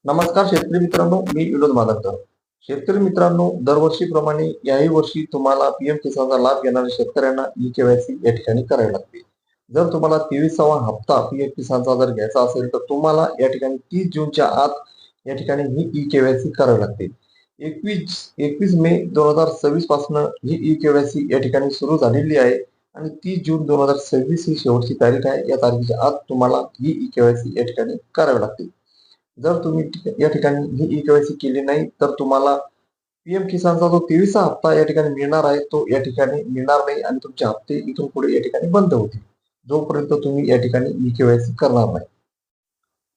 नमस्कार शेतकरी मित्रांनो, मी विनोद माधवकर. शेतकरी मित्रांनो, दरवर्षीप्रमाणे याही वर्षी तुम्हाला पीएम किसानचा लाभ घेणाऱ्या शेतकऱ्यांना ई केवायसी या ठिकाणी करावी लागते. जर तुम्हाला 23वा हप्ता पीएम किसानचा जर घ्यायचा असेल तर तुम्हाला या ठिकाणी 30 जूनच्या आत या ठिकाणी ही ई केवायसी करावी लागते. 21 मे 2026 पासून ही ई केवायसी या ठिकाणी सुरू झालेली आहे आणि 30 जून 2026 ही शेवटची तारीख आहे. या तारखेच्या आत तुम्हाला ही ई केवायसी या ठिकाणी करावी लागते. जर तुम्ही या ठिकाणी ही ई केवायसी केली नाही तर तुम्हाला पीएम किसानचा जो 23वा हप्ता या ठिकाणी मिळणार आहे तो या ठिकाणी मिळणार नाही आणि तुमचे हप्ते इथून पुढे या ठिकाणी बंद होतील जोपर्यंत तुम्ही या ठिकाणी ई केवायसी करणार नाही.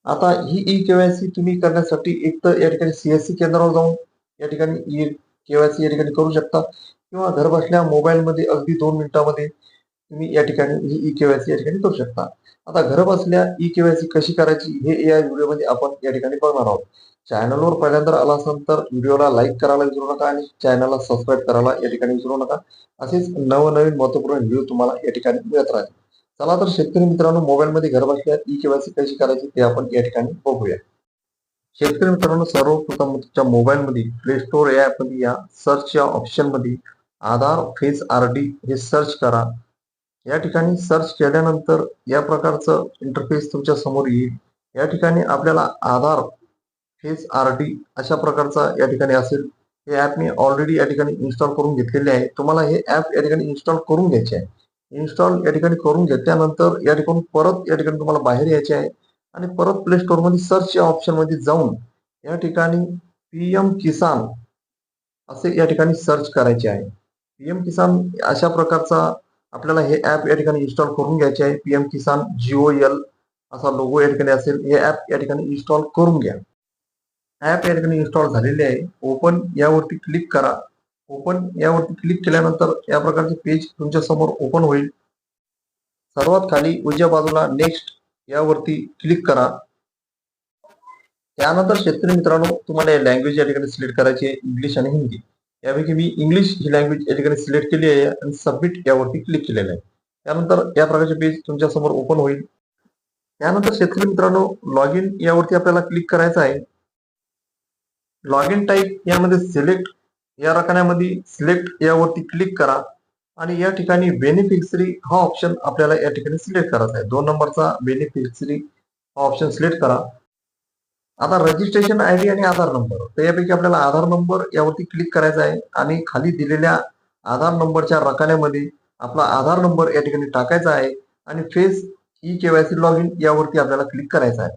आता ही ई केवायसी तुम्ही करण्यासाठी एक तर या ठिकाणी सीएससी केंद्रावर जाऊन या ठिकाणी ई केवायसी या ठिकाणी करू शकता किंवा घर बसल्या मोबाईलमध्ये अगदी 2 मिनिटांमध्ये तुम्ही या ठिकाणी ही ई केवायसी या ठिकाणी करू शकता. आता घर बसल्या ई केवायसी कशी करायची हे या व्हिडिओमध्ये आपण या ठिकाणी बघणार आहोत. चॅनलवर पहिल्यांदा आला असाल तर व्हिडिओला लाईक करायला विसरू नका आणि चॅनलला सबस्क्राईब करायला या ठिकाणी विसरू नका. असेच नवनवीन महत्त्वपूर्ण व्हिडिओ तुम्हाला या ठिकाणी मिळत राहतील. चला तर शेतकरी मित्रांनो, मोबाईलमध्ये घर बसल्या ई केवायसी कशी करायची ते आपण या ठिकाणी बघूया. शेतकरी मित्रांनो, सर्वप्रथम तुमच्या मोबाईलमध्ये प्ले स्टोर या ॲपमध्ये या सर्चच्या ऑप्शनमध्ये आधार फेस आरडी हे सर्च करा. या ठिकाणी सर्च केल्यानंतर या प्रकारचं इंटरफेस तुमच्या समोर येईल. या ठिकाणी आपल्याला आधार फेस आरडी अशा प्रकारचा या ठिकाणी असेल. हे ॲप मी ऑलरेडी या ठिकाणी इन्स्टॉल करून घेतलेले आहे. तुम्हाला हे ॲप या ठिकाणी इन्स्टॉल करून घ्यायचे आहे. इन्स्टॉल या ठिकाणी करून घेतल्यानंतर या ठिकाणी परत या ठिकाणी तुम्हाला बाहेर यायचे आहे आणि परत प्ले स्टोर मध्ये सर्च या ऑप्शन मध्ये जाऊन या ठिकाणी पीएम किसान असे या ठिकाणी सर्च करायचे आहे. पीएम किसान अशा प्रकारचा आपल्याला हे ॲप या ठिकाणी इन्स्टॉल करून घ्यायचे आहे. पीएम किसान GOL असा लोगो या ठिकाणी असेल. हे ॲप या ठिकाणी इन्स्टॉल करून घ्या. ॲप या ठिकाणी इन्स्टॉल झालेले आहे. ओपन यावरती क्लिक करा. ओपन यावरती क्लिक केल्यानंतर या प्रकारचे पेज तुमच्या समोर ओपन होईल. सर्वात खाली उजव्या बाजूला नेक्स्ट यावरती क्लिक करा. त्यानंतर शेतकरी मित्रांनो, तुम्हाला लँग्वेज या ठिकाणी सिलेक्ट करायची आहे, इंग्लिश आणि हिंदी. यापैकी मी इंग्लिश ही लँग्वेज या ठिकाणी सिलेक्ट केली आहे आणि सबमिट यावरती क्लिक केलेलं आहे. त्यानंतर या प्रकारचे पेज तुमच्या समोर ओपन होईल. त्यानंतर शेतकरी मित्रांनो, लॉग इन यावरती आपल्याला क्लिक करायचं आहे. लॉग इन टाईप यामध्ये सिलेक्ट या रकान्यामध्ये सिलेक्ट यावरती क्लिक करा आणि या ठिकाणी बेनिफिशरी हा ऑप्शन आपल्याला या ठिकाणी सिलेक्ट करायचा आहे. 2 नंबरचा बेनिफिशरी हा ऑप्शन सिलेक्ट करा. आता रजिस्ट्रेशन आयडी आणि आधार नंबर, तर यापैकी आपल्याला आधार नंबर यावरती क्लिक करायचा आहे आणि खाली दिलेल्या आधार नंबरच्या रकान्यामध्ये आपला आधार नंबर या ठिकाणी टाकायचा आहे आणि face e KYC log in यावरती आपल्याला क्लिक करायचं आहे.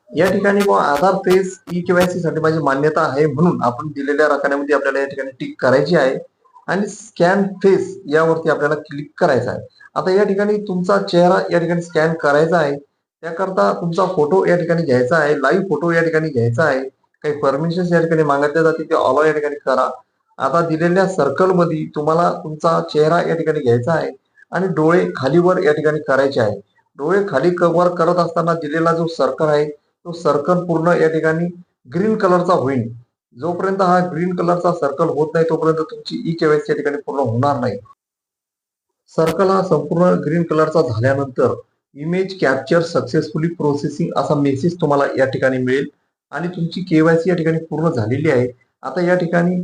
या ठिकाणी आधार फेस ई केवायसी साठी माझी मान्यता आहे म्हणून आपण दिलेल्या रकान्यामध्ये आपल्याला या ठिकाणी टिक करायची आहे आणि स्कॅन फेस यावरती आपल्याला क्लिक करायचं आहे. आता या ठिकाणी तुमचा चेहरा या ठिकाणी स्कॅन करायचा आहे. त्याकरता तुमचा फोटो या ठिकाणी घ्यायचा आहे. लाईव्ह फोटो या ठिकाणी घ्यायचा आहे. काही परमिशन या ठिकाणी मागितले जाते ते ऑल या ठिकाणी करा. आता दिलेल्या सर्कल मध्ये तुम्हाला तुमचा चेहरा या ठिकाणी घ्यायचा आहे आणि डोळे खालीवर या ठिकाणी करायचे आहे. डोळे खाली वर करत असताना दिलेला जो सर्कल आहे तो सर्कल पूर्ण या ठिकाणी ग्रीन कलरचा होईल. जोपर्यंत हा ग्रीन कलरचा सर्कल होत नाही तोपर्यंत तुमची ई केवायसी या ठिकाणी पूर्ण होणार नाही. सर्कल हा संपूर्ण ग्रीन कलरचा झाल्यानंतर इमेज कॅप्चर सक्सेसफुली प्रोसेसिंग असा मेसेज तुम्हाला या ठिकाणी मिळेल आणि तुमची केवायसी या ठिकाणी पूर्ण झालेली आहे. आता या ठिकाणी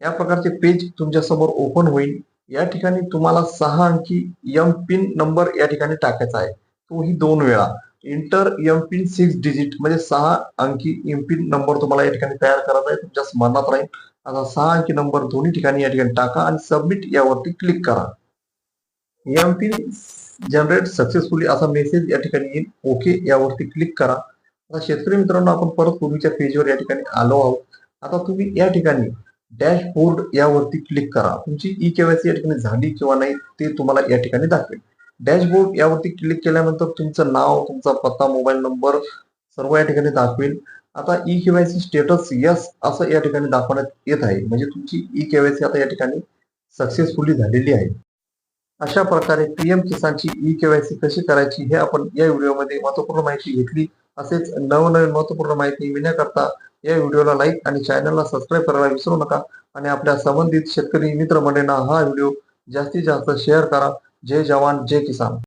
या प्रकारचे पेज तुमच्या समोर ओपन होईल. या ठिकाणी तुम्हाला 6 अंकी एम पिन नंबर या ठिकाणी टाकायचा आहे. तोही 2 वेळा. इंटर एम पिन 6 डिजिट म्हणजे 6 अंकी एम पिन नंबर तुम्हाला या ठिकाणी तयार करायचा आहे. तुमच्या स्मरणात राहील. आता 6 अंकी नंबर दोन्ही ठिकाणी या ठिकाणी टाका आणि सबमिट यावरती क्लिक करा. एम पिन जनरेट सक्सेसफुली असा मेसेज या ठिकाणी येईल. ओके यावरती क्लिक करा. आता शेतकरी मित्रांनो, आपण परत पूर्वीच्या पेजवर या ठिकाणी आलो आहोत. आता तुम्ही या ठिकाणी डॅशबोर्ड यावरती क्लिक करा. तुमची ई केवायसी या ठिकाणी झाली किंवा नाही ते तुम्हाला या ठिकाणी दाखवेल. डॅशबोर्ड यावरती क्लिक केल्यानंतर तुमचं नाव, तुमचा पत्ता, मोबाईल नंबर सर्व या ठिकाणी दाखवेल. आता ई केवायसी स्टेटस यस असं या ठिकाणी दाखवण्यात येत आहे. म्हणजे तुमची ई केवायसी आता या ठिकाणी सक्सेसफुली झालेली आहे. अशा प्रकारे पीएम किसानची ई केवायसी कशी करायची हे आपण या व्हिडिओमध्ये महत्त्वपूर्ण माहिती घेतली. असेच नवनवीन महत्त्वपूर्ण माहिती मिळण्याकरता या व्हिडिओला लाईक आणि चॅनलला सबस्क्राईब करायला विसरू नका आणि आपल्या संबंधित शेतकरी मित्रमंडळींना हा व्हिडिओ जास्तीत जास्त शेअर करा. जय जवान जय किसान.